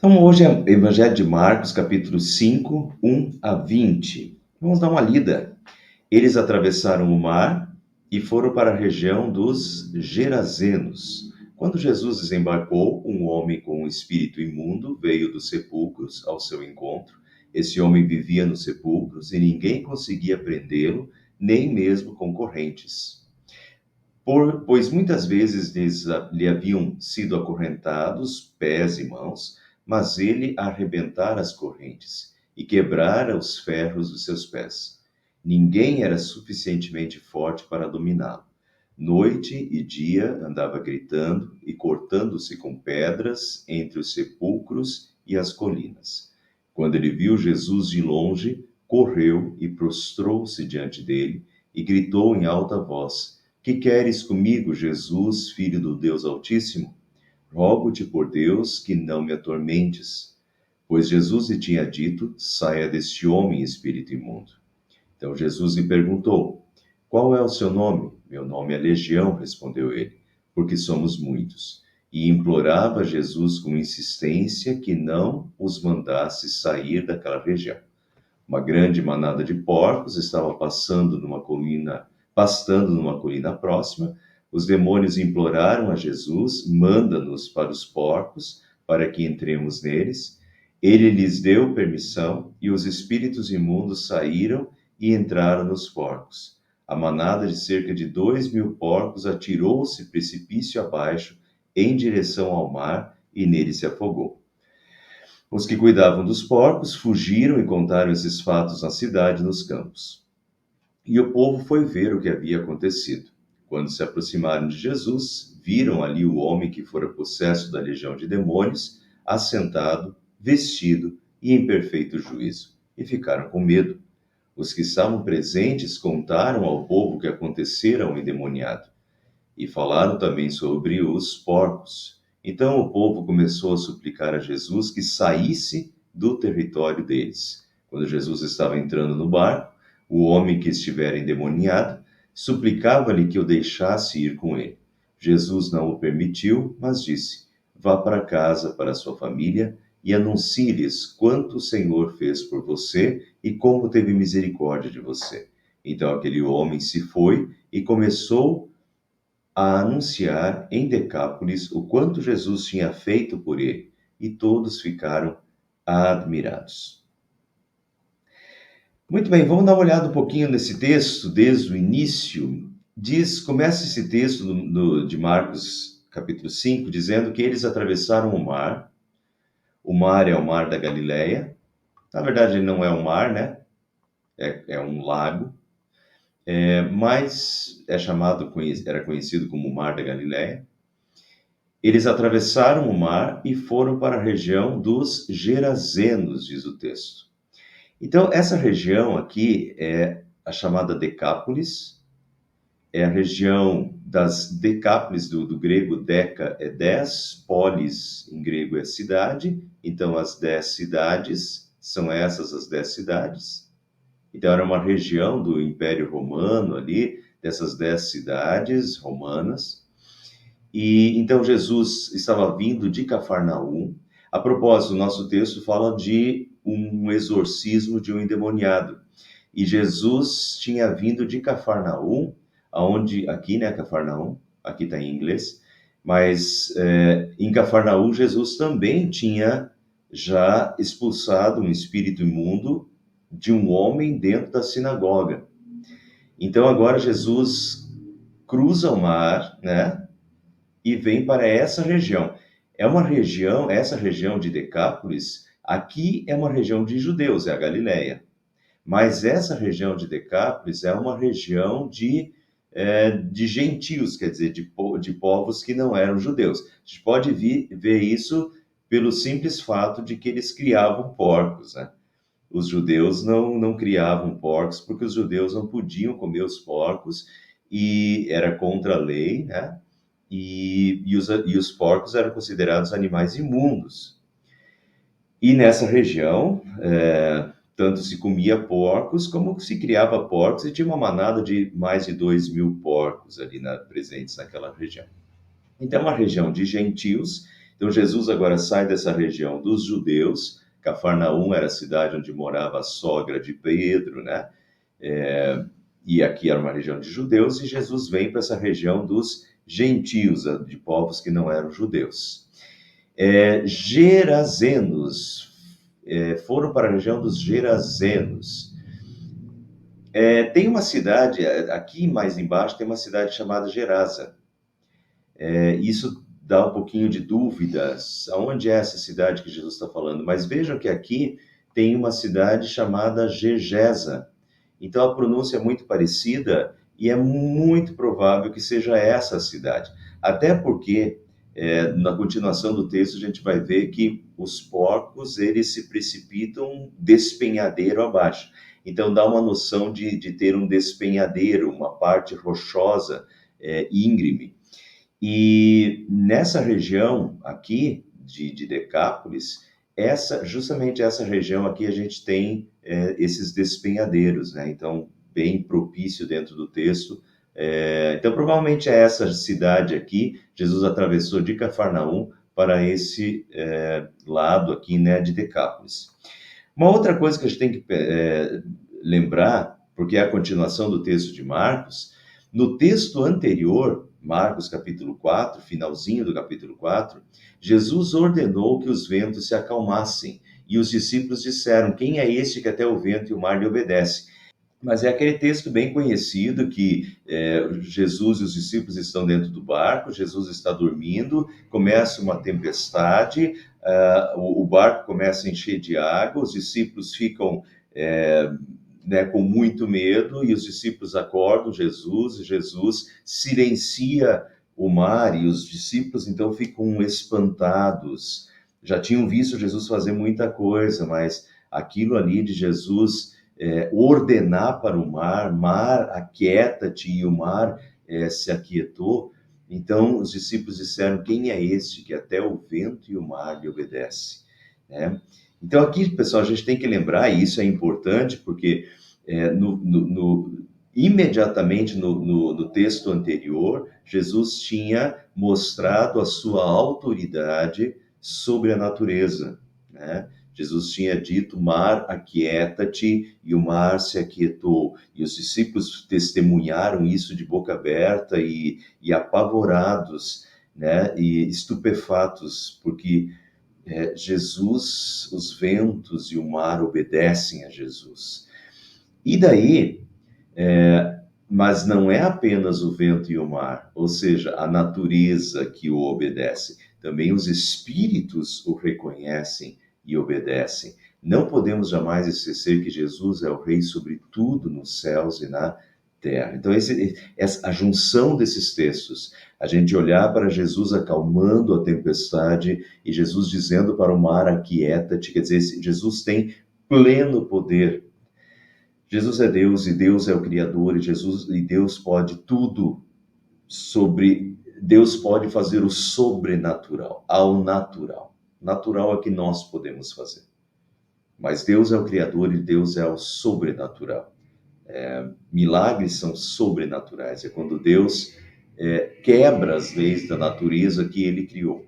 Então, hoje é o Evangelho de Marcos, capítulo 5, 1 a 20. Vamos dar uma lida. Eles atravessaram o mar e foram para a região dos Gerazenos. Quando Jesus desembarcou, um homem com um espírito imundo veio dos sepulcros ao seu encontro. Esse homem vivia nos sepulcros e ninguém conseguia prendê-lo, nem mesmo com correntes. Pois muitas vezes lhe haviam sido acorrentados pés e mãos, mas ele arrebentara as correntes e quebrara os ferros dos seus pés. Ninguém era suficientemente forte para dominá-lo. Noite e dia andava gritando e cortando-se com pedras entre os sepulcros e as colinas. Quando ele viu Jesus de longe, correu e prostrou-se diante dele e gritou em alta voz: Que queres comigo, Jesus, filho do Deus Altíssimo? Rogo-te por Deus que não me atormentes. Pois Jesus lhe tinha dito: Saia deste homem, espírito imundo. Então Jesus lhe perguntou: Qual é o seu nome? Meu nome é Legião, respondeu ele, porque somos muitos. E implorava Jesus com insistência que não os mandasse sair daquela região. Uma grande manada de porcos estava pastando numa colina próxima. Os demônios imploraram a Jesus: Manda-nos para os porcos, para que entremos neles. Ele lhes deu permissão, e os espíritos imundos saíram e entraram nos porcos. A manada de cerca de 2.000 porcos atirou-se precipício abaixo, em direção ao mar, e nele se afogou. Os que cuidavam dos porcos fugiram e contaram esses fatos na cidade e nos campos. E o povo foi ver o que havia acontecido. Quando se aproximaram de Jesus, viram ali o homem que fora possesso da legião de demônios, assentado, vestido e em perfeito juízo, e ficaram com medo. Os que estavam presentes contaram ao povo o que acontecera ao endemoniado, e falaram também sobre os porcos. Então o povo começou a suplicar a Jesus que saísse do território deles. Quando Jesus estava entrando no barco, o homem que estivera endemoniado suplicava-lhe que o deixasse ir com ele. Jesus não o permitiu, mas disse: Vá para casa, para sua família, e anuncie-lhes quanto o Senhor fez por você e como teve misericórdia de você. Então aquele homem se foi e começou a anunciar em Decápolis o quanto Jesus tinha feito por ele, e todos ficaram admirados. Muito bem, vamos dar uma olhada um pouquinho nesse texto, desde o início. Começa esse texto de Marcos, capítulo 5, dizendo que eles atravessaram o mar. O mar é o mar da Galileia. Na verdade, ele não é um mar, né? É um lago. Mas era conhecido como o Mar da Galileia. Eles atravessaram o mar e foram para a região dos Gerazenos, diz o texto. Então, essa região aqui é a chamada Decápolis, é a região das Decápolis, do grego deca é 10, polis em grego é cidade, então as 10 cidades são essas as 10 cidades. Então, era uma região do Império Romano ali, dessas 10 cidades romanas. E então Jesus estava vindo de Cafarnaum. A propósito, o nosso texto fala de um exorcismo de um endemoniado. E Jesus tinha vindo de Cafarnaum, aonde aqui, né, Cafarnaum, aqui está em inglês, mas em Cafarnaum Jesus também tinha já expulsado um espírito imundo de um homem dentro da sinagoga. Então agora Jesus cruza o mar, né? E vem para essa região. Essa região de Decápolis, aqui é uma região de judeus, é a Galileia. Mas essa região de Decápolis é uma região de gentios, quer dizer, de povos que não eram judeus. A gente pode ver isso pelo simples fato de que eles criavam porcos, né? Os judeus não criavam porcos porque os judeus não podiam comer os porcos e era contra a lei, né? E os porcos eram considerados animais imundos. E nessa região, tanto se comia porcos como se criava porcos, e tinha uma manada de mais de 2.000 porcos ali presentes naquela região. Então, é uma região de gentios, Então Jesus agora sai dessa região dos judeus. Cafarnaum era a cidade onde morava a sogra de Pedro, né? E aqui era uma região de judeus, e Jesus vem para essa região dos gentios, de povos que não eram judeus. Gerazenos, foram para a região dos Gerazenos. Tem uma cidade, aqui mais embaixo, tem uma cidade chamada Gerasa. Isso dá um pouquinho de dúvidas, aonde é essa cidade que Jesus está falando, mas vejam que aqui tem uma cidade chamada Gegesa. Então a pronúncia é muito parecida e é muito provável que seja essa a cidade. Até porque, na continuação do texto, a gente vai ver que os porcos, eles se precipitam despenhadeiro abaixo. Então dá uma noção de ter um despenhadeiro, uma parte rochosa, íngreme. E nessa região aqui de Decápolis, justamente essa região aqui a gente tem esses despenhadeiros, né? Então, bem propício dentro do texto. Então, provavelmente é essa cidade aqui. Jesus atravessou de Cafarnaum para esse lado aqui, né, de Decápolis. Uma outra coisa que a gente tem que lembrar, porque é a continuação do texto de Marcos, no texto anterior, Marcos capítulo 4, finalzinho do capítulo 4, Jesus ordenou que os ventos se acalmassem, e os discípulos disseram: quem é este que até o vento e o mar lhe obedece? Mas é aquele texto bem conhecido que Jesus e os discípulos estão dentro do barco, Jesus está dormindo, começa uma tempestade, o barco começa a encher de água, os discípulos ficam né, com muito medo, e os discípulos acordam Jesus, e Jesus silencia o mar, e os discípulos então ficam espantados. Já tinham visto Jesus fazer muita coisa, mas aquilo ali de Jesus ordenar para o mar: mar, aquieta-te, e o mar se aquietou. Então os discípulos disseram: quem é este que até o vento e o mar lhe obedece? Então aqui, pessoal, a gente tem que lembrar, e isso é importante, porque imediatamente no texto anterior, Jesus tinha mostrado a sua autoridade sobre a natureza, né? Jesus tinha dito: mar, aquieta-te, e o mar se aquietou. E os discípulos testemunharam isso de boca aberta e apavorados, né? E estupefatos, porque Jesus, os ventos e o mar obedecem a Jesus. E daí, mas não é apenas o vento e o mar, ou seja, a natureza que o obedece, também os espíritos o reconhecem e obedecem. Não podemos jamais esquecer que Jesus é o Rei sobre tudo nos céus e na terra. Então, a junção desses textos, a gente olhar para Jesus acalmando a tempestade e Jesus dizendo para o mar: aquieta-te, quer dizer, Jesus tem pleno poder. Jesus é Deus, e Deus é o Criador, e Deus pode tudo Deus pode fazer o sobrenatural ao natural. Natural é que nós podemos fazer. Mas Deus é o Criador, e Deus é o sobrenatural. Milagres são sobrenaturais. É quando Deus quebra as leis da natureza que ele criou.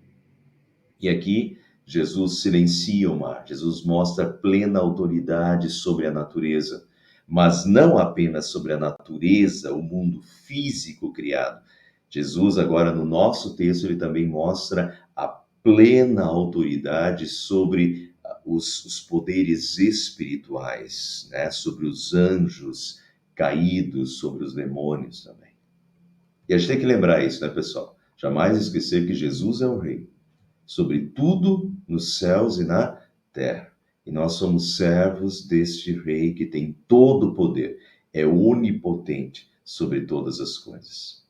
E aqui Jesus silencia o mar. Jesus mostra plena autoridade sobre a natureza, mas não apenas sobre a natureza, o mundo físico criado. Jesus, agora no nosso texto, ele também mostra a plena autoridade sobre os poderes espirituais, né? Sobre os anjos caídos, sobre os demônios também. E a gente tem que lembrar isso, né, pessoal? Jamais esquecer que Jesus é o Rei sobre tudo nos céus e na terra. E nós somos servos deste Rei que tem todo o poder, é onipotente sobre todas as coisas.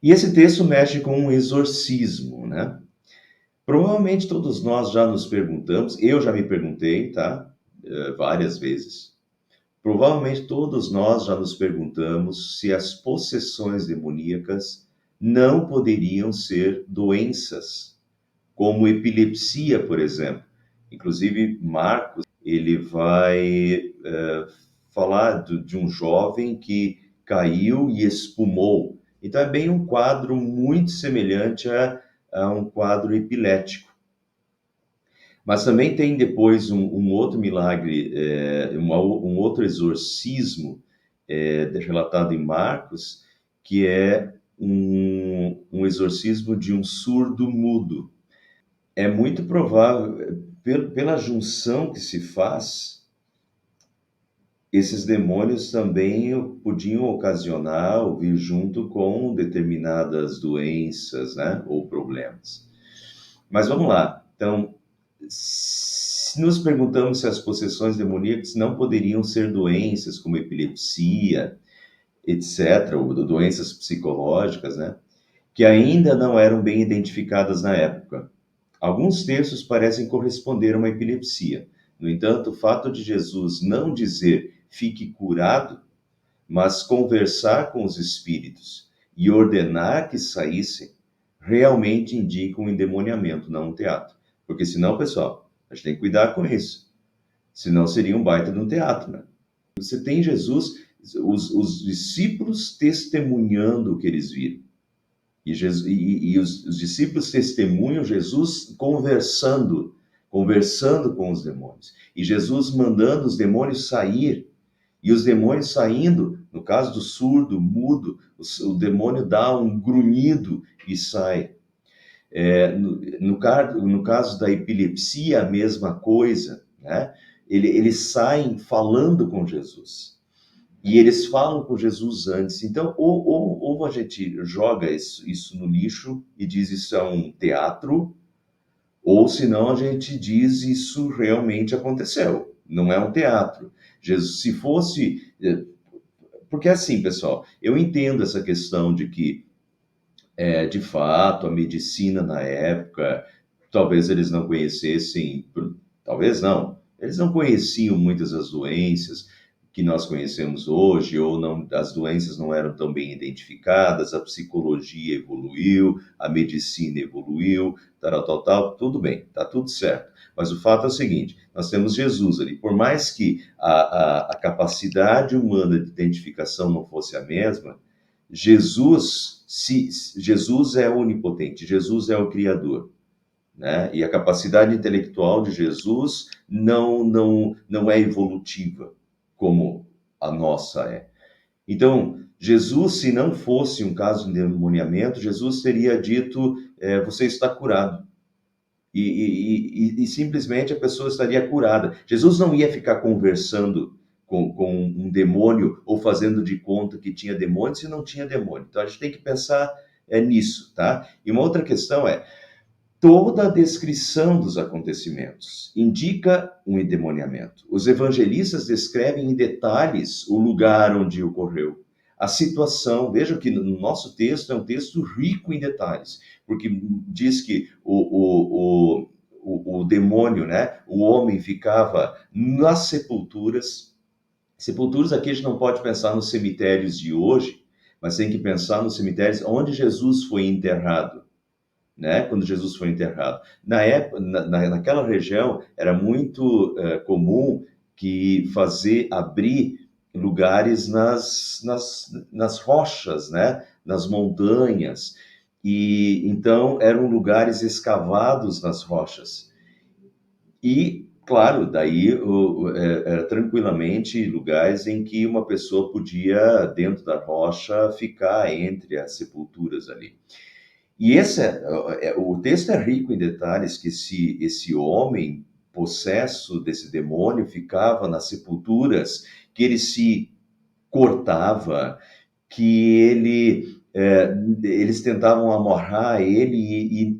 E esse texto mexe com um exorcismo, né? Provavelmente todos nós já nos perguntamos, eu já me perguntei, tá? Várias vezes. Provavelmente todos nós já nos perguntamos se as possessões demoníacas não poderiam ser doenças, como epilepsia, por exemplo. Inclusive, Marcos, ele vai falar de um jovem que caiu e espumou. Então, é bem um quadro muito semelhante a um quadro epilético. Mas também tem depois um outro milagre, um outro exorcismo relatado em Marcos, que é um exorcismo de um surdo mudo. É muito provável, pela junção que se faz, esses demônios também podiam ocasionar ou vir junto com determinadas doenças, né, ou problemas. Mas vamos lá. Então, se nos perguntamos se as possessões demoníacas não poderiam ser doenças como epilepsia, etc., ou doenças psicológicas, né, que ainda não eram bem identificadas na época. Alguns textos parecem corresponder a uma epilepsia. No entanto, o fato de Jesus não dizer fique curado, mas conversar com os espíritos e ordenar que saíssem, realmente indica um endemoniamento, não um teatro. Porque senão, pessoal, a gente tem que cuidar com isso. Senão seria um baita de um teatro, né? Você tem Jesus, os discípulos testemunhando o que eles viram. E os discípulos testemunham Jesus conversando com os demônios. E Jesus mandando os demônios sair. E os demônios saindo, no caso do surdo, mudo, o demônio dá um grunhido e sai. No caso da epilepsia, a mesma coisa, né? Eles saem falando com Jesus. E eles falam com Jesus antes. Então, ou a gente joga isso no lixo e diz isso é um teatro, ou senão a gente diz isso realmente aconteceu. Não é um teatro. Jesus, se fosse. Porque assim, pessoal, eu entendo essa questão de que, de fato, a medicina na época, talvez eles não conhecessem, talvez não, eles não conheciam muitas das doenças que nós conhecemos hoje, ou não, as doenças não eram tão bem identificadas, a psicologia evoluiu, a medicina evoluiu, tal, tudo bem, tá tudo certo. Mas o fato é o seguinte, nós temos Jesus ali, por mais que a capacidade humana de identificação não fosse a mesma, Jesus é onipotente, Jesus é o Criador, né? E a capacidade intelectual de Jesus não é evolutiva como a nossa é. Então, Jesus, se não fosse um caso de endemoniamento, Jesus teria dito, você está curado. E simplesmente a pessoa estaria curada. Jesus não ia ficar conversando com um demônio ou fazendo de conta que tinha demônio se não tinha demônio. Então a gente tem que pensar nisso, tá? E uma outra questão é, toda a descrição dos acontecimentos indica um endemoniamento. Os evangelistas descrevem em detalhes o lugar onde ocorreu, a situação. Vejam que no nosso texto é um texto rico em detalhes, porque diz que o demônio, né, o homem ficava nas sepulturas. Sepulturas aqui a gente não pode pensar nos cemitérios de hoje, mas tem que pensar nos cemitérios onde Jesus foi enterrado, né? Quando Jesus foi enterrado. Na época, naquela região, era muito comum que abrir lugares nas rochas, né? Nas montanhas. E então eram lugares escavados nas rochas. E, claro, daí era tranquilamente lugares em que uma pessoa podia, dentro da rocha, ficar entre as sepulturas ali. E o texto é rico em detalhes que esse homem possesso desse demônio ficava nas sepulturas, que ele se cortava, que eles tentavam amarrar ele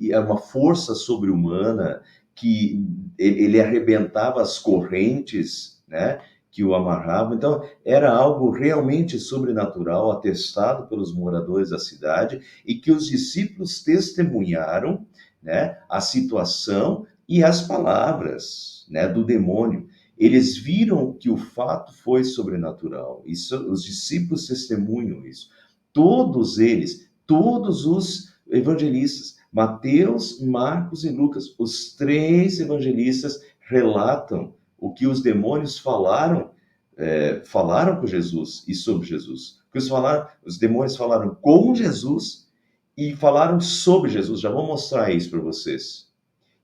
e é uma força sobre-humana que ele arrebentava as correntes, né, que o amarravam. Então, era algo realmente sobrenatural, atestado pelos moradores da cidade e que os discípulos testemunharam, né, a situação e as palavras, né, do demônio. Eles viram que o fato foi sobrenatural. Isso, os discípulos testemunham isso. Todos eles, todos os evangelistas, Mateus, Marcos e Lucas, os três evangelistas relatam o que os demônios falaram com Jesus e sobre Jesus. Os demônios falaram com Jesus e falaram sobre Jesus. Já vou mostrar isso para vocês.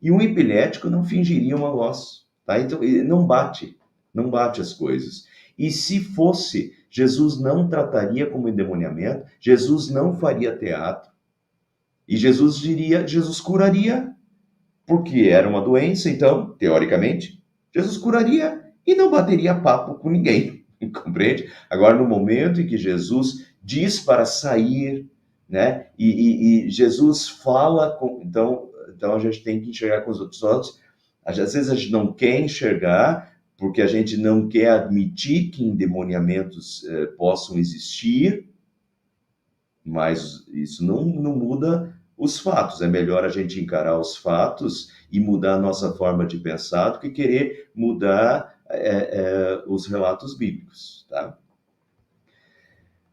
E um epilético não fingiria uma voz, tá? Então, não bate as coisas. E se fosse, Jesus não trataria como endemoniamento, Jesus não faria teatro, e Jesus curaria, porque era uma doença, então, teoricamente, Jesus curaria e não bateria papo com ninguém, compreende? Agora, no momento em que Jesus diz para sair, né, e Jesus fala com, então a gente tem que enxergar com os outros olhos. Às vezes a gente não quer enxergar, porque a gente não quer admitir que endemoniamentos possam existir, mas isso não muda os fatos. É melhor a gente encarar os fatos e mudar a nossa forma de pensar do que querer mudar os relatos bíblicos, tá?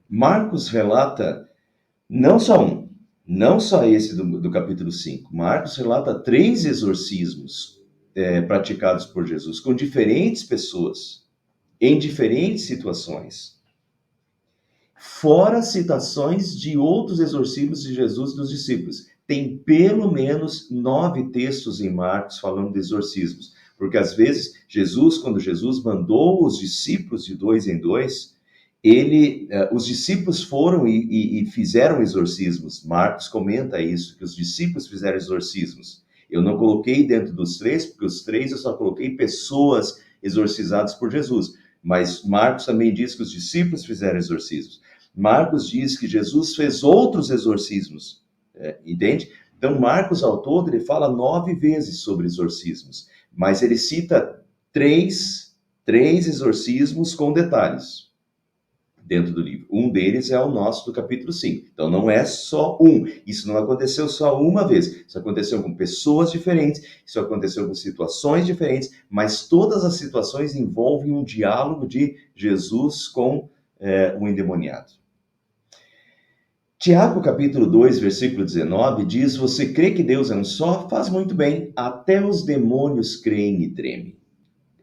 Marcos relata não só um, não só esse do capítulo 5. Marcos relata 3 exorcismos praticados por Jesus com diferentes pessoas, em diferentes situações. Fora citações de outros exorcismos de Jesus e dos discípulos. Tem pelo menos 9 textos em Marcos falando de exorcismos. Porque às vezes, quando Jesus mandou os discípulos de 2 em 2, os discípulos foram e fizeram exorcismos. Marcos comenta isso, que os discípulos fizeram exorcismos. Eu não coloquei dentro dos 3, porque os 3 eu só coloquei pessoas exorcizadas por Jesus. Mas Marcos também diz que os discípulos fizeram exorcismos. Marcos diz que Jesus fez outros exorcismos, entende? Então, Marcos, ao todo, ele fala 9 vezes sobre exorcismos, mas ele cita três exorcismos com detalhes dentro do livro. Um deles é o nosso do capítulo 5. Então, não é só um. Isso não aconteceu só uma vez. Isso aconteceu com pessoas diferentes, isso aconteceu com situações diferentes, mas todas as situações envolvem um diálogo de Jesus com o endemoniado. Tiago, capítulo 2, versículo 19, diz: você crê que Deus é um só? Faz muito bem. Até os demônios creem e tremem.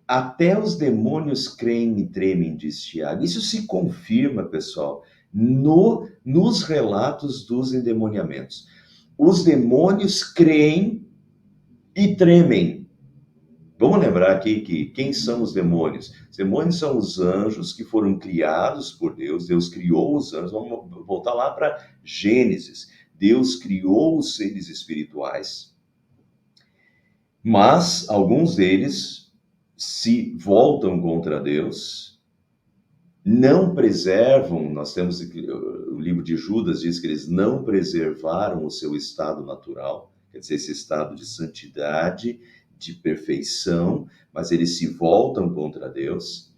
Até os demônios creem e tremem, diz Tiago. Isso se confirma, pessoal, nos relatos dos endemoniamentos. Os demônios creem e tremem. Vamos lembrar aqui que quem são os demônios? Os demônios são os anjos que foram criados por Deus. Deus criou os anjos. Vamos voltar lá para Gênesis. Deus criou os seres espirituais, mas alguns deles se voltam contra Deus, não preservam. Nós temos o livro de Judas diz que eles não preservaram o seu estado natural, quer dizer, esse estado de santidade, de perfeição, mas eles se voltam contra Deus,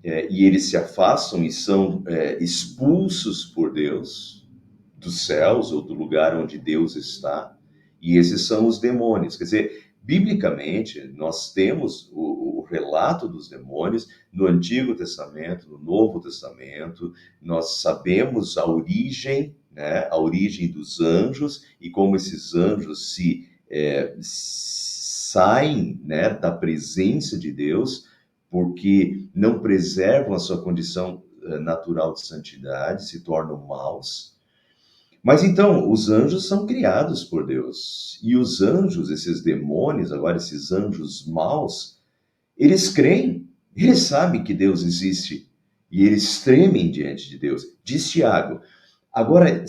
e eles se afastam e são expulsos por Deus dos céus ou do lugar onde Deus está, e esses são os demônios. Quer dizer, biblicamente, nós temos o relato dos demônios no Antigo Testamento, no Novo Testamento. Nós sabemos a origem, né, a origem dos anjos e como esses anjos saem, né, da presença de Deus, porque não preservam a sua condição natural de santidade, se tornam maus. Mas então, os anjos são criados por Deus. E os anjos, esses demônios, agora esses anjos maus, eles creem, eles sabem que Deus existe. E eles tremem diante de Deus. Diz Tiago. Agora,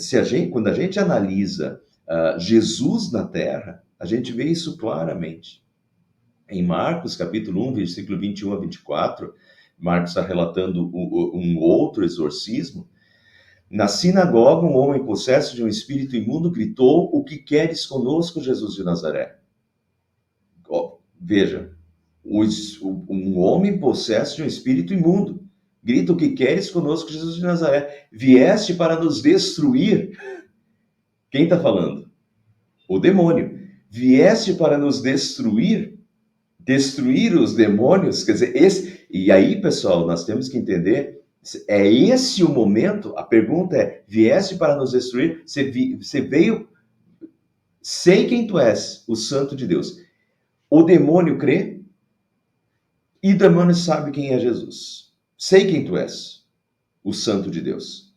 quando a gente analisa Jesus na terra, a gente vê isso claramente. Em Marcos, capítulo 1, versículo 21 a 24, Marcos está relatando um outro exorcismo. Na sinagoga, um homem possesso de um espírito imundo gritou: o que queres conosco, Jesus de Nazaré? Veja, um homem possesso de um espírito imundo grita: o que queres conosco, Jesus de Nazaré? Vieste para nos destruir? Quem está falando? O demônio. Vieste para nos destruir? Destruir os demônios? Quer dizer, e aí, pessoal, nós temos que entender. É esse o momento? A pergunta é: vieste para nos destruir? Você veio, sei quem tu és, o Santo de Deus. O demônio crê e o demônio sabe quem é Jesus. Sei quem tu és, o Santo de Deus.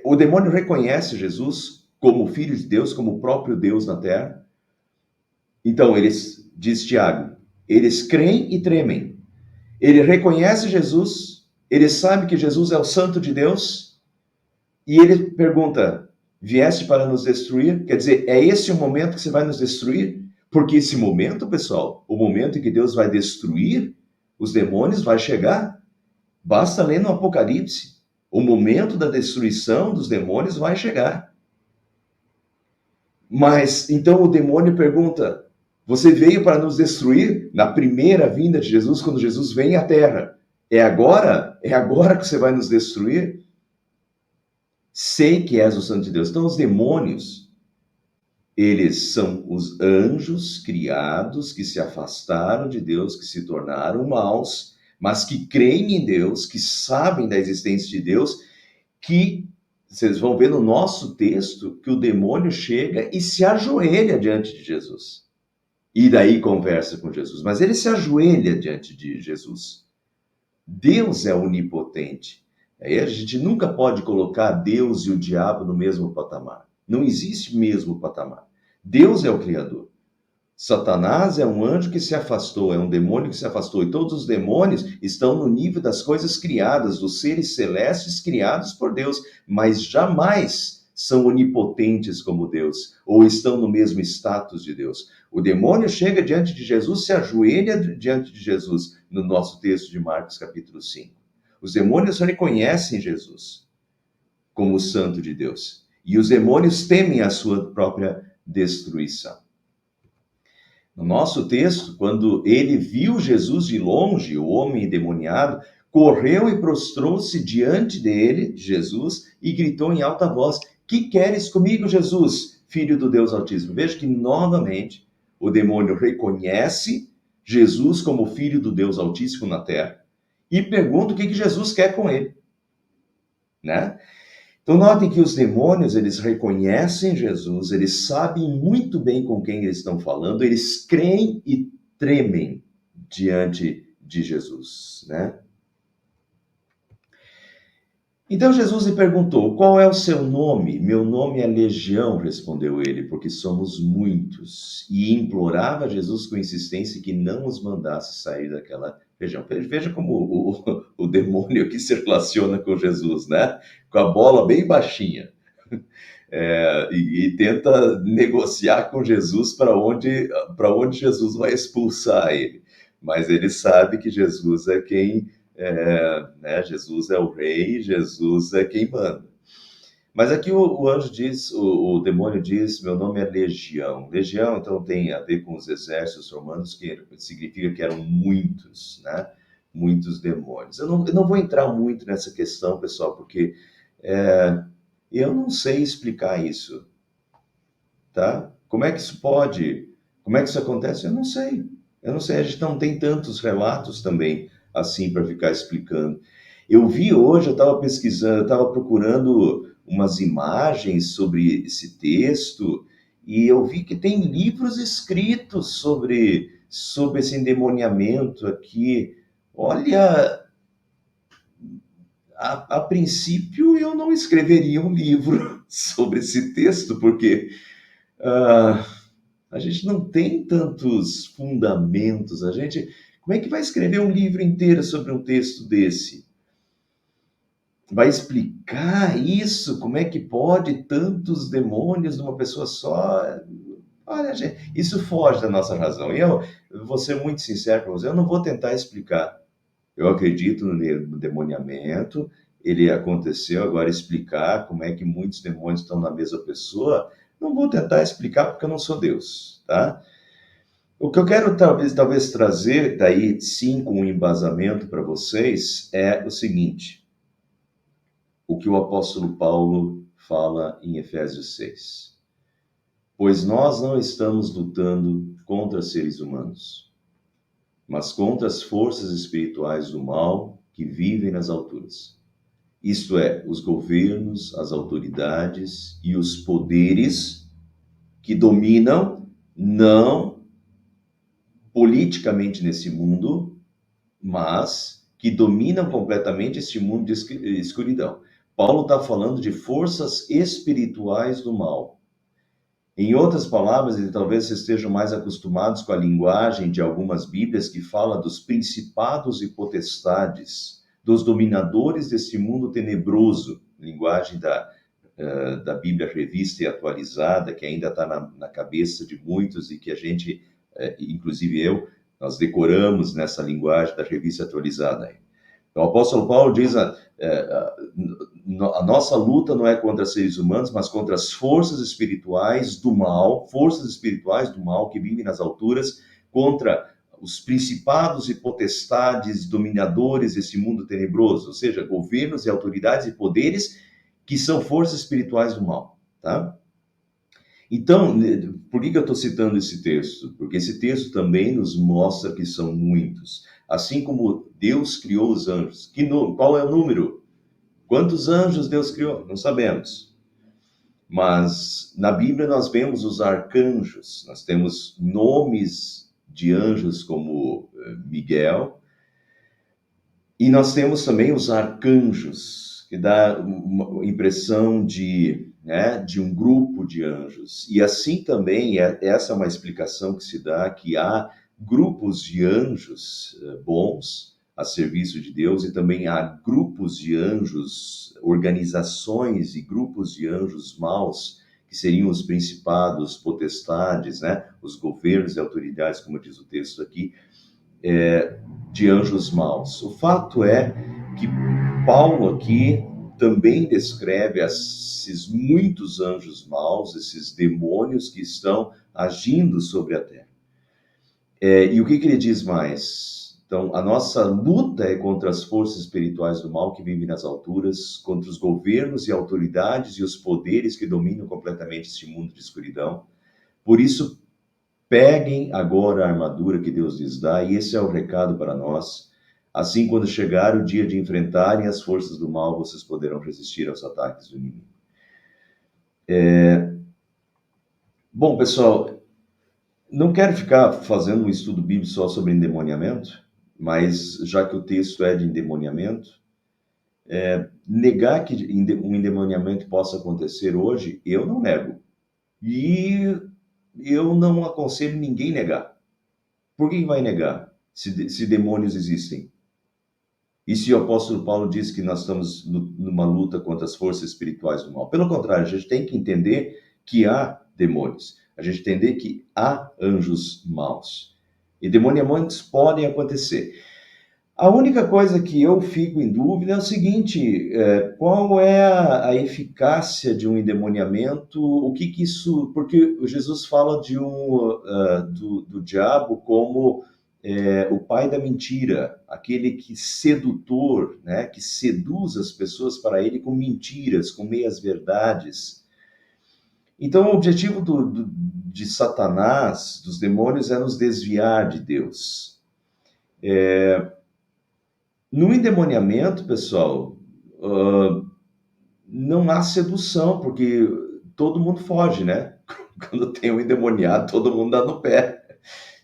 O demônio reconhece Jesus como filho de Deus, como o próprio Deus na terra. Então, eles, diz Tiago, eles creem e tremem. Ele reconhece Jesus, ele sabe que Jesus é o Santo de Deus, e ele pergunta: vieste para nos destruir? Quer dizer, é esse o momento que você vai nos destruir? Porque esse momento, pessoal, o momento em que Deus vai destruir os demônios vai chegar. Basta ler no Apocalipse. O momento da destruição dos demônios vai chegar. Mas então o demônio pergunta: você veio para nos destruir na primeira vinda de Jesus, quando Jesus vem à terra? É agora? É agora que você vai nos destruir? Sei que és o Santo de Deus. Então os demônios, eles são os anjos criados que se afastaram de Deus, que se tornaram maus, mas que creem em Deus, que sabem da existência de Deus, que vocês vão ver no nosso texto que o demônio chega e se ajoelha diante de Jesus. E daí conversa com Jesus. Mas ele se ajoelha diante de Jesus. Deus é onipotente. Aí a gente nunca pode colocar Deus e o diabo no mesmo patamar. Não existe mesmo patamar. Deus é o Criador. Satanás é um anjo que se afastou, é um demônio que se afastou, e todos os demônios estão no nível das coisas criadas, dos seres celestes criados por Deus, mas jamais são onipotentes como Deus, ou estão no mesmo status de Deus. O demônio chega diante de Jesus, se ajoelha diante de Jesus, no nosso texto de Marcos capítulo 5. Os demônios reconhecem Jesus como o Santo de Deus, e os demônios temem a sua própria destruição. No nosso texto, quando ele viu Jesus de longe, o homem endemoniado, correu e prostrou-se diante dele, Jesus, e gritou em alta voz: que queres comigo, Jesus, filho do Deus Altíssimo? Veja que novamente o demônio reconhece Jesus como filho do Deus Altíssimo na terra e pergunta o que Jesus quer com ele, né? Então, notem que os demônios, eles reconhecem Jesus, eles sabem muito bem com quem eles estão falando, eles creem e tremem diante de Jesus, né? Então Jesus lhe perguntou: qual é o seu nome? Meu nome é Legião, respondeu ele, porque somos muitos. E implorava Jesus com insistência que não os mandasse sair daquela região. Veja como o demônio aqui se relaciona com Jesus, né? Com a bola bem baixinha. E tenta negociar com Jesus para onde Jesus vai expulsar ele. Mas ele sabe que Jesus é quem, né, Jesus é o rei, Jesus é quem manda. Mas aqui o anjo diz, o demônio diz: meu nome é Legião. Legião, então, tem a ver com os exércitos romanos, que significa que eram muitos, né? Muitos demônios. Eu não vou entrar muito nessa questão, pessoal, porque eu não sei explicar isso, tá? Como é que isso pode? Como é que isso acontece? Eu não sei. Eu não sei. A gente não tem tantos relatos também assim para ficar explicando. Eu vi hoje, eu estava pesquisando, eu estava procurando umas imagens sobre esse texto e eu vi que tem livros escritos sobre esse endemoniamento aqui. Olha, a princípio eu não escreveria um livro sobre esse texto, porque ah, a gente não tem tantos fundamentos. Como é que vai escrever um livro inteiro sobre um texto desse? Vai explicar isso? Como é que pode tantos demônios numa pessoa só? Olha, gente, isso foge da nossa razão. E eu vou ser muito sincero com você, eu não vou tentar explicar. Eu acredito no demoniamento, ele aconteceu, agora explicar como é que muitos demônios estão na mesma pessoa, não vou tentar explicar porque eu não sou Deus, tá? O que eu quero talvez trazer daí, sim, com um embasamento para vocês, é o seguinte: o que o apóstolo Paulo fala em Efésios 6. Pois nós não estamos lutando contra seres humanos, mas contra as forças espirituais do mal que vivem nas alturas. Isto é, os governos, as autoridades e os poderes que dominam, não politicamente nesse mundo, mas que dominam completamente este mundo de escuridão. Paulo está falando de forças espirituais do mal. Em outras palavras, e talvez vocês estejam mais acostumados com a linguagem de algumas Bíblias que fala dos principados e potestades, dos dominadores desse mundo tenebroso, linguagem da Bíblia revista e atualizada, que ainda está na cabeça de muitos e que a gente, inclusive eu, nós decoramos nessa linguagem da revista atualizada. Então, o apóstolo Paulo diz: a nossa luta não é contra seres humanos, mas contra as forças espirituais do mal que vivem nas alturas, contra os principados e potestades, dominadores desse mundo tenebroso, ou seja, governos e autoridades e poderes que são forças espirituais do mal, tá? Então, por que eu estou citando esse texto? Porque esse texto também nos mostra que são muitos. Assim como Deus criou os anjos. Qual é o número? Quantos anjos Deus criou? Não sabemos. Mas na Bíblia nós vemos os arcanjos. Nós temos nomes de anjos como Miguel. E nós temos também os arcanjos, que dá uma impressão de um grupo de anjos. E assim também, essa é uma explicação que se dá, que há grupos de anjos bons a serviço de Deus, e também há grupos de anjos, organizações e grupos de anjos maus, que seriam os principados, potestades, os governos e autoridades, como diz o texto aqui, de anjos maus. O fato é que Paulo aqui também descreve esses muitos anjos maus, esses demônios que estão agindo sobre a terra. E o que ele diz mais? Então, a nossa luta é contra as forças espirituais do mal que vivem nas alturas, contra os governos e autoridades e os poderes que dominam completamente este mundo de escuridão. Por isso, peguem agora a armadura que Deus lhes dá, e esse é o recado para nós. Assim, quando chegar o dia de enfrentarem as forças do mal, vocês poderão resistir aos ataques do inimigo. Bom, pessoal, não quero ficar fazendo um estudo bíblico só sobre endemoniamento, mas já que o texto é de endemoniamento, negar que um endemoniamento possa acontecer hoje, eu não nego. E eu não aconselho ninguém a negar. Por que vai negar se demônios existem? E se o apóstolo Paulo diz que nós estamos numa luta contra as forças espirituais do mal? Pelo contrário, a gente tem que entender que há demônios. A gente tem que entender que há anjos maus. E demoniamentos podem acontecer. A única coisa que eu fico em dúvida é o seguinte: qual é a eficácia de um endemoniamento? O que isso... Porque Jesus fala do diabo como o pai da mentira, aquele que sedutor, que seduz as pessoas para ele com mentiras, com meias-verdades. Então, o objetivo de Satanás, dos demônios, é nos desviar de Deus. No endemoniamento, pessoal, não há sedução, porque todo mundo foge, né? Quando tem um endemoniado, todo mundo dá no pé.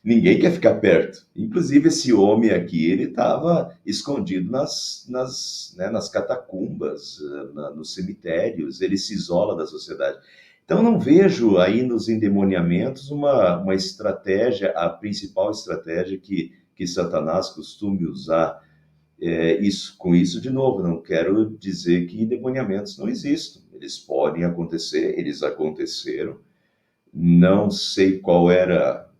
Ninguém quer ficar perto. Inclusive, esse homem aqui, ele estava escondido nas catacumbas, nos cemitérios, ele se isola da sociedade. Então, não vejo aí nos endemoniamentos uma estratégia, a principal estratégia que Satanás costume usar. Com isso, de novo, não quero dizer que endemoniamentos não existam. Eles podem acontecer, eles aconteceram. Não sei qual era,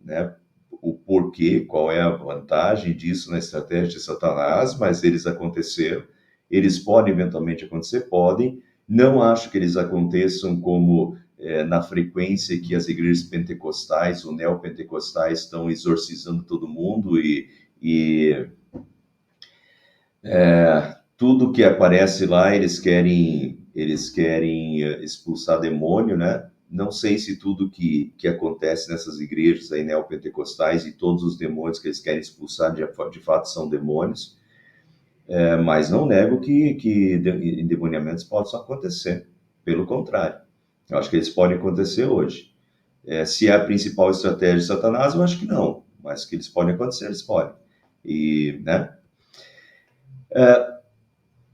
o porquê, qual é a vantagem disso na estratégia de Satanás, mas eles aconteceram. Eles podem eventualmente acontecer? Podem. Não acho que eles aconteçam como na frequência que as igrejas pentecostais ou neopentecostais estão exorcizando todo mundo e tudo que aparece lá, eles querem expulsar demônio, né? Não sei se tudo que acontece nessas igrejas aí neopentecostais e todos os demônios que eles querem expulsar de fato são demônios, mas não nego que endemoniamentos possam acontecer. Pelo contrário, eu acho que eles podem acontecer hoje. Se é a principal estratégia de Satanás, eu acho que não, mas que eles podem acontecer, eles podem. E, né?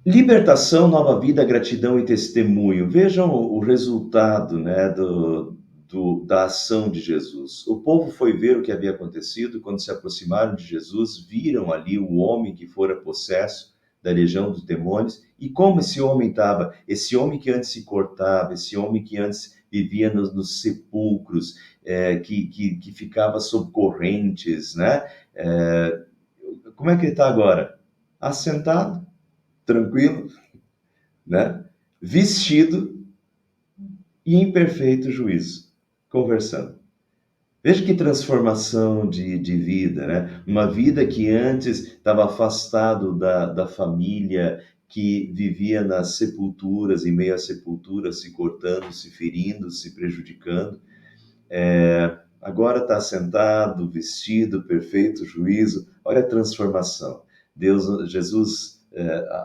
Libertação, nova vida, gratidão e testemunho. Vejam o resultado, né, da ação de Jesus. O povo foi ver o que havia acontecido, quando se aproximaram de Jesus, viram ali o homem que fora possesso da legião dos demônios, e como esse homem estava, esse homem que antes se cortava, esse homem que antes vivia nos sepulcros, que ficava sob correntes, né? É, como é que ele está agora? Assentado, tranquilo, né? Vestido e em perfeito juízo, conversando. Veja que transformação de vida, né? Uma vida que antes estava afastado da família, que vivia nas sepulturas, em meio às sepulturas, se cortando, se ferindo, se prejudicando. Agora está sentado, vestido, perfeito juízo. Olha a transformação. Deus, Jesus,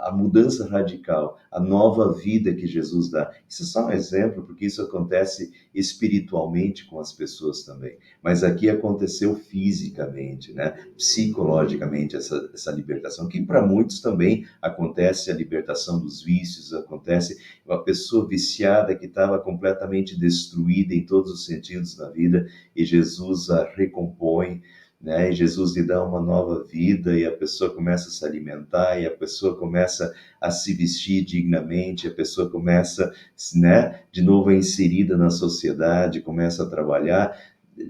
a mudança radical, a nova vida que Jesus dá. Isso é só um exemplo, porque isso acontece espiritualmente com as pessoas também. Mas aqui aconteceu fisicamente, né? Psicologicamente, essa libertação, que para muitos também acontece a libertação dos vícios, acontece uma pessoa viciada que estava completamente destruída em todos os sentidos da vida, e Jesus a recompõe, né? E Jesus lhe dá uma nova vida, e a pessoa começa a se alimentar, e a pessoa começa a se vestir dignamente, a pessoa começa, né, de novo é inserida na sociedade, começa a trabalhar.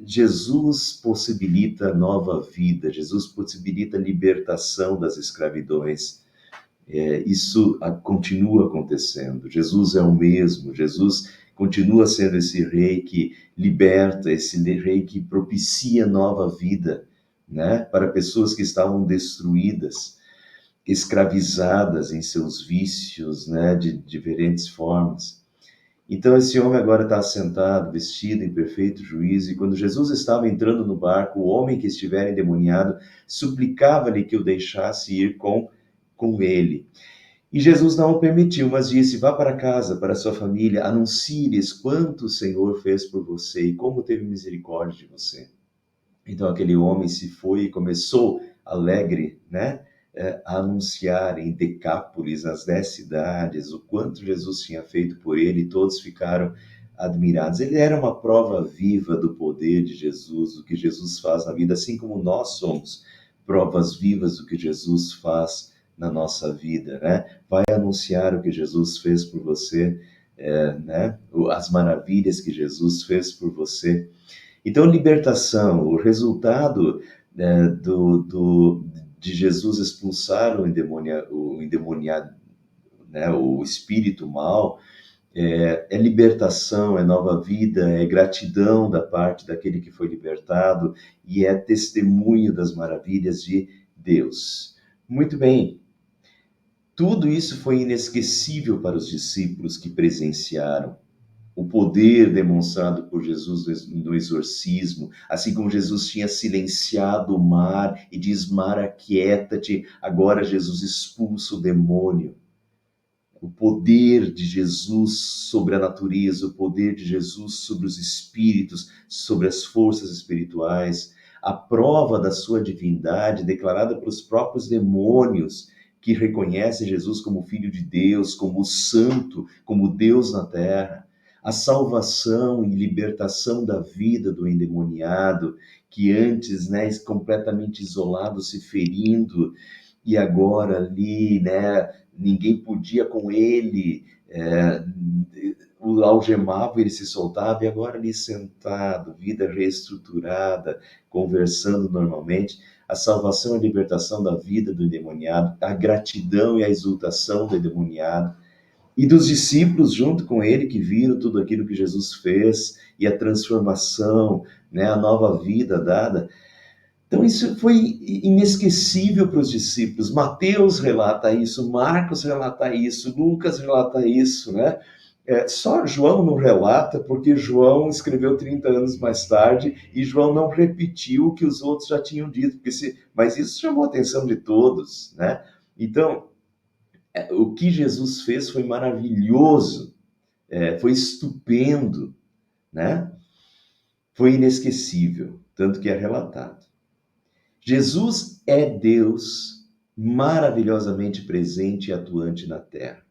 Jesus possibilita nova vida, Jesus possibilita libertação das escravidões. Isso continua acontecendo. Jesus é o mesmo, Jesus continua sendo esse rei que liberta, esse rei que propicia nova vida, né, para pessoas que estavam destruídas, escravizadas em seus vícios, né, de diferentes formas. Então esse homem agora está sentado, vestido em perfeito juízo, e quando Jesus estava entrando no barco, o homem que estivera endemoniado suplicava-lhe que o deixasse ir com ele. E Jesus não o permitiu, mas disse: vá para casa, para sua família, anuncie-lhes quanto o Senhor fez por você e como teve misericórdia de você. Então aquele homem se foi e começou alegre, né, a anunciar em Decápolis, nas 10 cidades, o quanto Jesus tinha feito por ele, e todos ficaram admirados. Ele era uma prova viva do poder de Jesus, do que Jesus faz na vida, assim como nós somos provas vivas do que Jesus faz na nossa vida, né? Vai anunciar o que Jesus fez por você, né? As maravilhas que Jesus fez por você. Então, libertação, o resultado, de Jesus expulsar o endemoniado, né, o espírito mal, é libertação, é nova vida, é gratidão da parte daquele que foi libertado, e é testemunho das maravilhas de Deus. Muito bem, tudo isso foi inesquecível para os discípulos que presenciaram o poder demonstrado por Jesus no exorcismo, assim como Jesus tinha silenciado o mar e diz: mar, aquieta-te, agora Jesus expulsa o demônio. O poder de Jesus sobre a natureza, o poder de Jesus sobre os espíritos, sobre as forças espirituais, a prova da sua divindade declarada pelos próprios demônios, que reconhecem Jesus como Filho de Deus, como Santo, como Deus na terra. A salvação e libertação da vida do endemoniado, que antes, né, completamente isolado, se ferindo, e agora ali, né, ninguém podia com ele, o algemava, ele se soltava, e agora ali sentado, vida reestruturada, conversando normalmente, a salvação e a libertação da vida do endemoniado, a gratidão e a exultação do endemoniado, e dos discípulos junto com ele, que viram tudo aquilo que Jesus fez, e a transformação, né, a nova vida dada. Então, isso foi inesquecível para os discípulos. Mateus relata isso, Marcos relata isso, Lucas relata isso, né? Só João não relata, porque João escreveu 30 anos mais tarde e João não repetiu o que os outros já tinham dito, mas isso chamou a atenção de todos, né? Então, o que Jesus fez foi maravilhoso, foi estupendo, né? Foi inesquecível, tanto que é relatado. Jesus é Deus maravilhosamente presente e atuante na terra.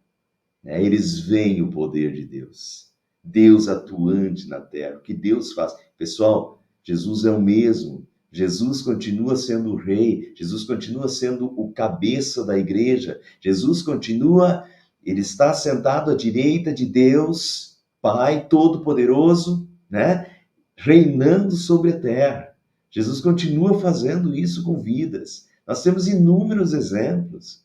Eles veem o poder de Deus. Deus atuante na terra. O que Deus faz? Pessoal, Jesus é o mesmo. Jesus continua sendo o rei. Jesus continua sendo o cabeça da igreja. Jesus continua, ele está sentado à direita de Deus, Pai Todo-Poderoso, né? Reinando sobre a terra. Jesus continua fazendo isso com vidas. Nós temos inúmeros exemplos.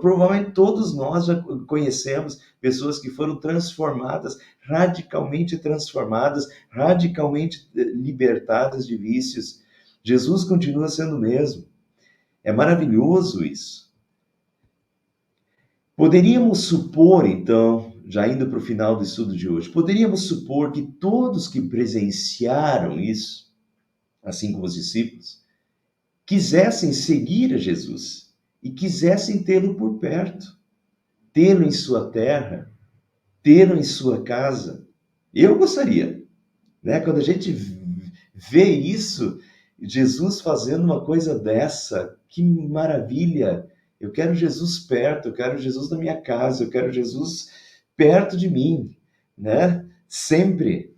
Provavelmente todos nós já conhecemos pessoas que foram transformadas, radicalmente libertadas de vícios. Jesus continua sendo o mesmo. É maravilhoso isso. Poderíamos supor, então, já indo para o final do estudo de hoje, poderíamos supor que todos que presenciaram isso, assim como os discípulos, quisessem seguir a Jesus e quisessem tê-lo por perto, tê-lo em sua terra, tê-lo em sua casa. Eu gostaria, né? Quando a gente vê isso, Jesus fazendo uma coisa dessa, que maravilha! Eu quero Jesus perto, eu quero Jesus na minha casa, eu quero Jesus perto de mim, né? Sempre.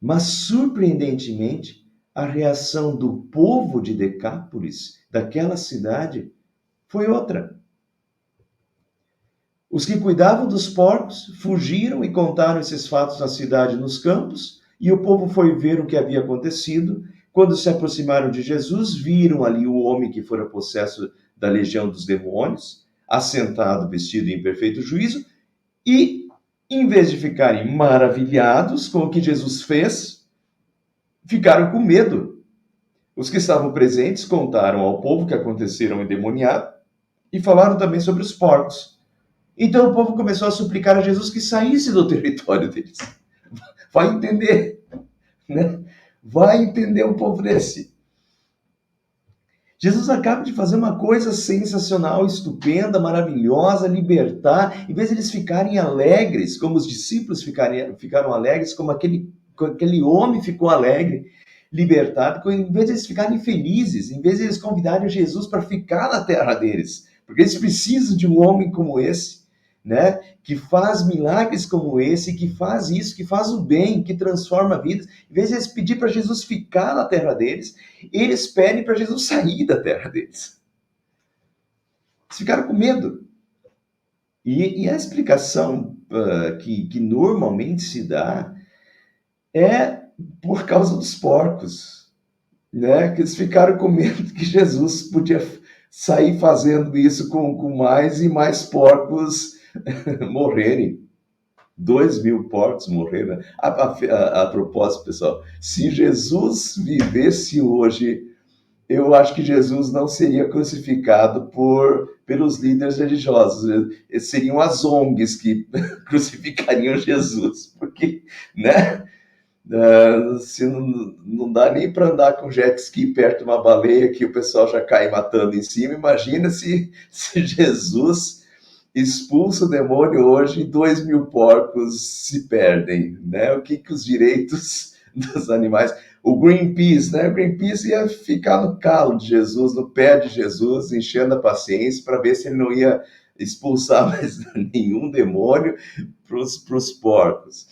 Mas, surpreendentemente, a reação do povo de Decápolis, daquela cidade, foi outra. Os que cuidavam dos porcos fugiram e contaram esses fatos na cidade e nos campos, e o povo foi ver o que havia acontecido. Quando se aproximaram de Jesus, viram ali o homem que fora possesso da legião dos demônios, assentado, vestido em perfeito juízo, e, em vez de ficarem maravilhados com o que Jesus fez, ficaram com medo. Os que estavam presentes contaram ao povo que aconteceram endemoniado e falaram também sobre os porcos. Então o povo começou a suplicar a Jesus que saísse do território deles. Vai entender, né? Vai entender um povo desse. Jesus acaba de fazer uma coisa sensacional, estupenda, maravilhosa, libertar. Em vez de eles ficarem alegres, como os discípulos ficaram alegres, como aquele homem ficou alegre, libertado, em vez de eles ficarem felizes, em vez de eles convidarem Jesus para ficar na terra deles, porque eles precisam de um homem como esse, né? Que faz milagres como esse, que faz isso, que faz o bem, que transforma vidas. Em vez de eles pedir para Jesus ficar na terra deles, eles pedem para Jesus sair da terra deles. Eles ficaram com medo. E a explicação que normalmente se dá é por causa dos porcos, né? Que eles ficaram com medo que Jesus podia sair fazendo isso com mais e mais porcos morrerem. 2.000 porcos morreram. A propósito, pessoal, se Jesus vivesse hoje, eu acho que Jesus não seria crucificado pelos líderes religiosos. Seriam as ONGs que crucificariam Jesus, porque, né? Se não dá nem para andar com jet ski perto de uma baleia que o pessoal já cai matando em cima. Imagina se Jesus expulsa o demônio hoje e 2.000 porcos se perdem, né? O que os direitos dos animais... O Greenpeace, né? O Greenpeace ia ficar no calo de Jesus, no pé de Jesus, enchendo a paciência para ver se ele não ia expulsar mais nenhum demônio para os porcos.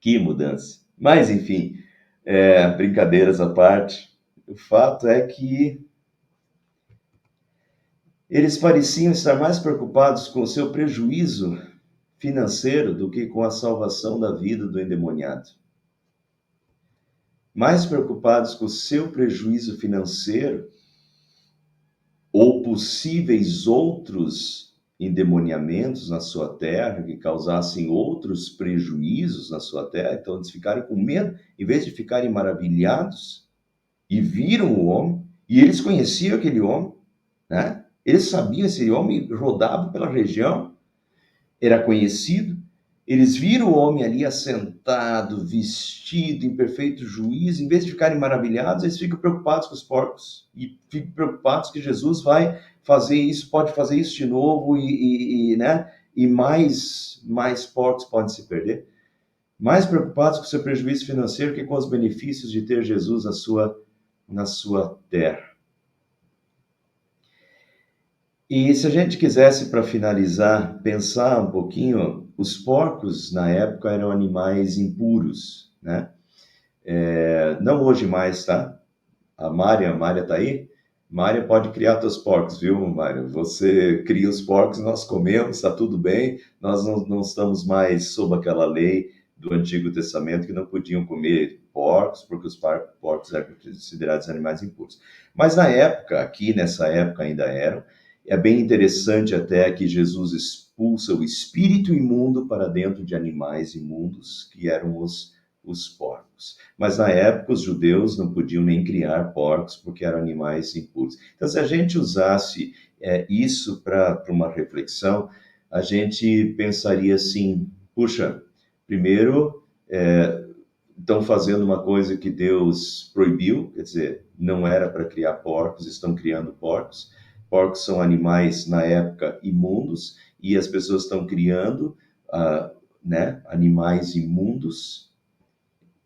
Que mudança. Mas, enfim, brincadeiras à parte, o fato é que eles pareciam estar mais preocupados com o seu prejuízo financeiro do que com a salvação da vida do endemoniado. Mais preocupados com o seu prejuízo financeiro ou possíveis outros endemoniamentos na sua terra que causassem outros prejuízos na sua terra. Então eles ficaram com medo, em vez de ficarem maravilhados, e viram o homem, e eles conheciam aquele homem, né? Eles sabiam, esse homem rodava pela região, era conhecido. Eles viram o homem ali assentado, vestido, em perfeito juízo. Em vez de ficarem maravilhados, eles ficam preocupados com os porcos. E ficam preocupados que Jesus vai fazer isso, pode fazer isso de novo, né? E mais porcos podem se perder. Mais preocupados com o seu prejuízo financeiro que com os benefícios de ter Jesus na sua terra. E se a gente quisesse, para finalizar, pensar um pouquinho, os porcos na época eram animais impuros, né? Não hoje mais, tá? A Mária tá aí? Mária, pode criar teus porcos, viu, Mária? Você cria os porcos, nós comemos, está tudo bem. Nós não estamos mais sob aquela lei do Antigo Testamento que não podiam comer porcos, porque os porcos eram considerados animais impuros. Mas na época, aqui nessa época ainda eram. É bem interessante até que Jesus expulsa o espírito imundo para dentro de animais imundos, que eram os porcos. Mas na época os judeus não podiam nem criar porcos porque eram animais impuros. Então, se a gente usasse isso para uma reflexão, a gente pensaria assim: puxa, primeiro, estão fazendo uma coisa que Deus proibiu, quer dizer, não era para criar porcos, estão criando porcos. Porcos são animais, na época, imundos, e as pessoas estão criando, né, animais imundos.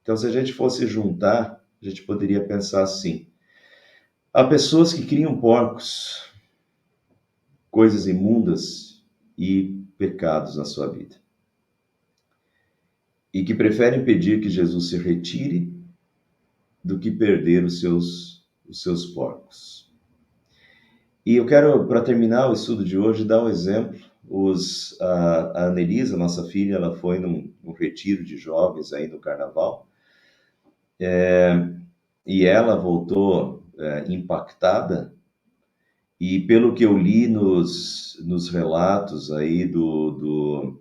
Então, se a gente fosse juntar, a gente poderia pensar assim: há pessoas que criam porcos, coisas imundas e pecados na sua vida, e que preferem pedir que Jesus se retire do que perder os seus porcos. E eu quero, para terminar o estudo de hoje, dar um exemplo. A Anelisa, nossa filha, ela foi num retiro de jovens aí no Carnaval, e ela voltou impactada. E pelo que eu li nos relatos aí do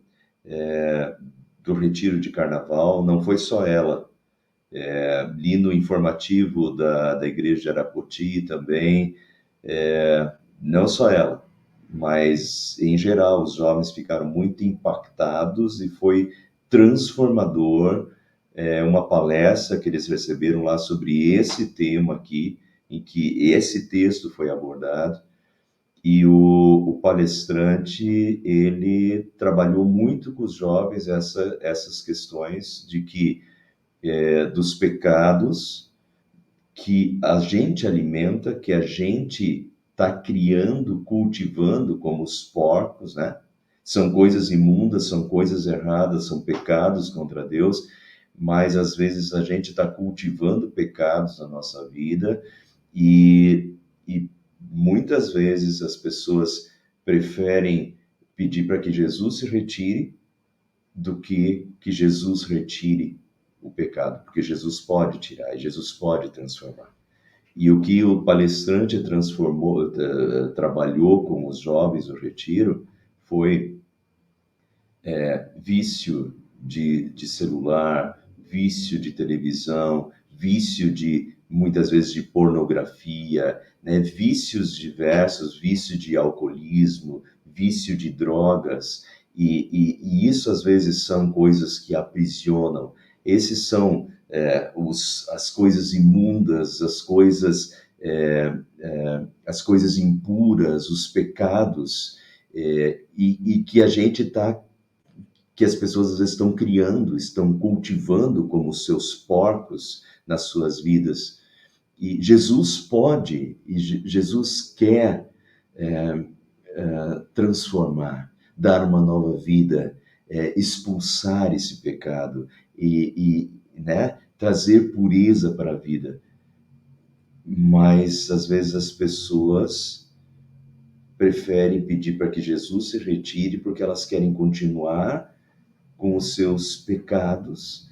retiro de carnaval, não foi só ela. Li no informativo da igreja de Arapoti também, não só ela, mas em geral os jovens ficaram muito impactados e foi transformador, uma palestra que eles receberam lá sobre esse tema aqui, em que esse texto foi abordado. E o palestrante, ele trabalhou muito com os jovens essas questões de que dos pecados que a gente alimenta, que a gente está criando, cultivando, como os porcos, né? São coisas imundas, são coisas erradas, são pecados contra Deus, mas às vezes a gente está cultivando pecados na nossa vida e muitas vezes as pessoas preferem pedir para que Jesus se retire do que Jesus retire o pecado, porque Jesus pode tirar e Jesus pode transformar. E o que o palestrante trabalhou com os jovens no retiro foi vício de celular, vício de televisão, vício de, muitas vezes, de pornografia, né? Vícios diversos, vício de alcoolismo, vício de drogas, e isso às vezes são coisas que aprisionam. Esses são as coisas imundas, as coisas impuras, os pecados, e que a gente está que as pessoas às vezes estão criando, estão cultivando como seus porcos nas suas vidas. E Jesus pode, e Jesus quer transformar, dar uma nova vida, expulsar esse pecado né, trazer pureza para a vida. Mas às vezes as pessoas preferem pedir para que Jesus se retire porque elas querem continuar com os seus pecados,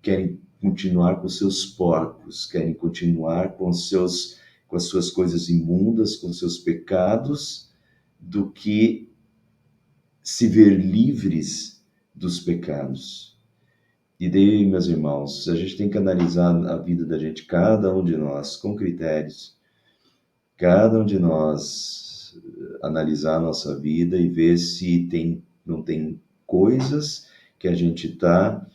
querem continuar com os seus porcos, querem continuar com as suas coisas imundas, com os seus pecados, do que se ver livres dos pecados. E daí, meus irmãos, a gente tem que analisar a vida da gente, cada um de nós, com critérios, cada um de nós analisar a nossa vida e ver se não tem coisas que a gente está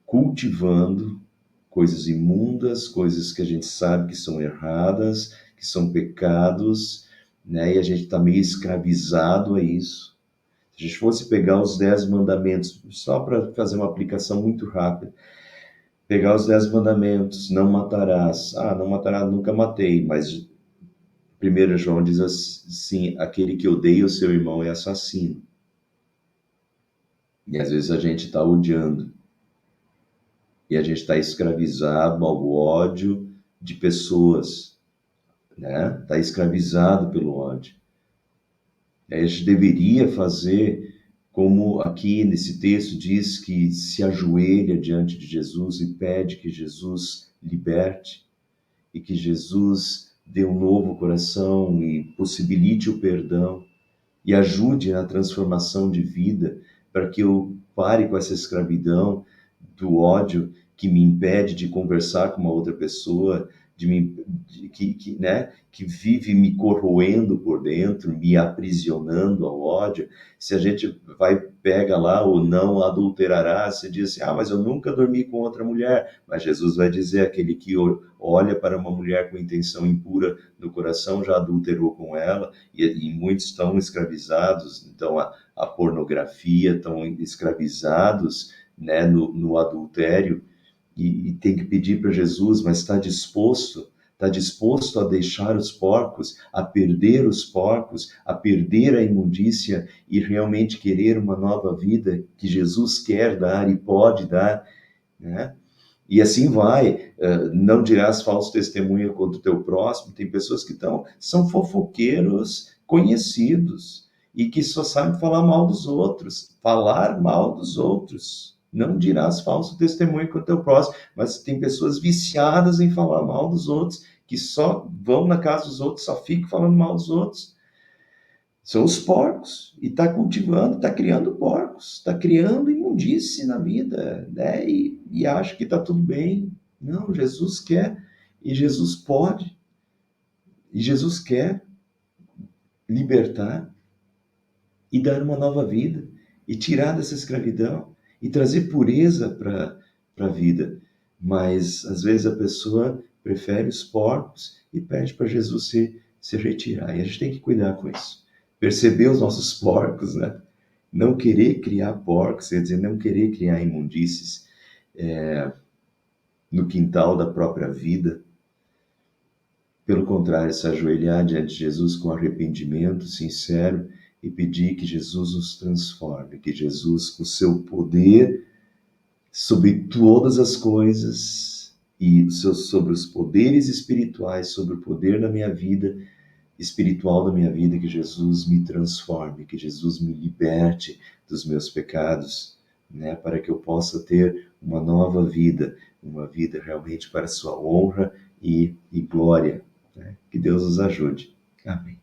cultivando, coisas imundas, coisas que a gente sabe que são erradas, que são pecados, né? E a gente está meio escravizado a isso. Se a gente fosse pegar os 10 mandamentos, só para fazer uma aplicação muito rápida, pegar os 10 mandamentos, não matarás. Ah, não matarás, nunca matei, mas 1 João diz assim: aquele que odeia o seu irmão é assassino. E às vezes a gente está odiando. E a gente está escravizado ao ódio de pessoas, né? Está escravizado pelo ódio. A gente deveria fazer como aqui nesse texto diz, que se ajoelha diante de Jesus e pede que Jesus liberte e que Jesus dê um novo coração e possibilite o perdão e ajude na transformação de vida para que eu pare com essa escravidão do ódio que me impede de conversar com uma outra pessoa, né, que vive me corroendo por dentro, me aprisionando ao ódio. Se a gente pega lá o não adulterará, você diz assim, mas eu nunca dormi com outra mulher. Mas Jesus vai dizer, aquele que olha para uma mulher com intenção impura no coração já adulterou com ela, e muitos estão escravizados, então a pornografia, estão escravizados, né, no adultério, e tem que pedir para Jesus, mas está disposto a deixar os porcos, a perder os porcos, a perder a imundícia e realmente querer uma nova vida que Jesus quer dar e pode dar, né? E assim vai, não dirás falso testemunho contra o teu próximo. Tem pessoas que são fofoqueiros conhecidos e que só sabem falar mal dos outros, falar mal dos outros. Não dirás falso testemunho contra o teu próximo, mas tem pessoas viciadas em falar mal dos outros, que só vão na casa dos outros, só ficam falando mal dos outros. São os porcos, e está cultivando, está criando porcos, está criando imundície na vida, né? E acha que está tudo bem. Não, Jesus quer, e Jesus pode, e Jesus quer libertar e dar uma nova vida, e tirar dessa escravidão, e trazer pureza para a vida. Mas, às vezes, a pessoa prefere os porcos e pede para Jesus se retirar, e a gente tem que cuidar com isso. Perceber os nossos porcos, né? Não querer criar porcos, quer dizer, não querer criar imundícies no quintal da própria vida. Pelo contrário, se ajoelhar diante de Jesus com arrependimento sincero e pedir que Jesus nos transforme, que Jesus, com seu poder sobre todas as coisas e sobre os poderes espirituais, sobre o poder da minha vida, espiritual da minha vida, que Jesus me transforme, que Jesus me liberte dos meus pecados, né, para que eu possa ter uma nova vida, uma vida realmente para a sua honra e glória, né? Que Deus nos ajude. Amém.